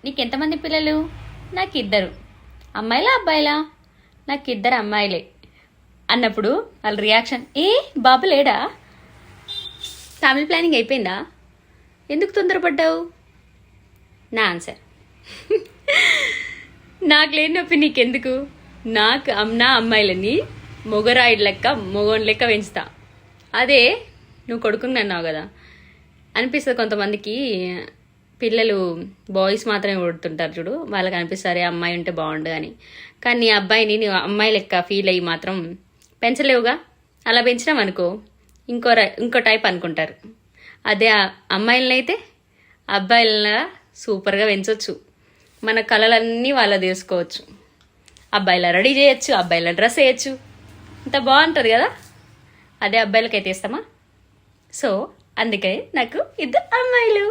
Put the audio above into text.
నీకు ఎంతమంది పిల్లలు? నాకు ఇద్దరు. అమ్మాయిలా అబ్బాయిలా? నాకు ఇద్దరు అమ్మాయిలే అన్నప్పుడు వాళ్ళ రియాక్షన్, ఏ బాబు లేడా? ఫ్యామిలీ ప్లానింగ్ అయిపోయిందా? ఎందుకు తొందరపడ్డావు? నా ఆన్సర్, నాకు లేని నొప్పి నీకెందుకు? నాకు నా అమ్మాయిలని మొగరాయిడ్ లెక్క మొగోని లెక్క పెంచుతా. అదే నువ్వు కొడుకుని అన్నావు కదా, అనిపిస్తుంది కొంతమందికి పిల్లలు బాయ్స్ మాత్రమే పుడుతుంటారు చూడు, వాళ్ళకి అనిపిస్తారు అమ్మాయి ఉంటే బాగుండు అని. కానీ నీ అబ్బాయిని నువ్వు అమ్మాయి లెక్క ఫీల్ అయ్యి మాత్రం పెంచలేవుగా. అలా పెంచినాం అనుకో ఇంకో టైప్ అనుకుంటారు. అదే అమ్మాయిలనైతే అబ్బాయిలలా సూపర్గా పెంచవచ్చు. మన కళలన్నీ వాళ్ళ తీసుకోవచ్చు. అబ్బాయిలా రెడీ చేయొచ్చు, అబ్బాయిలా డ్రెస్ వేయచ్చు, ఇంత బాగుంటుంది కదా. అదే అబ్బాయిలకైతే ఇస్తామా? సో అందుకే నాకు ఇద్దరు అమ్మాయిలు.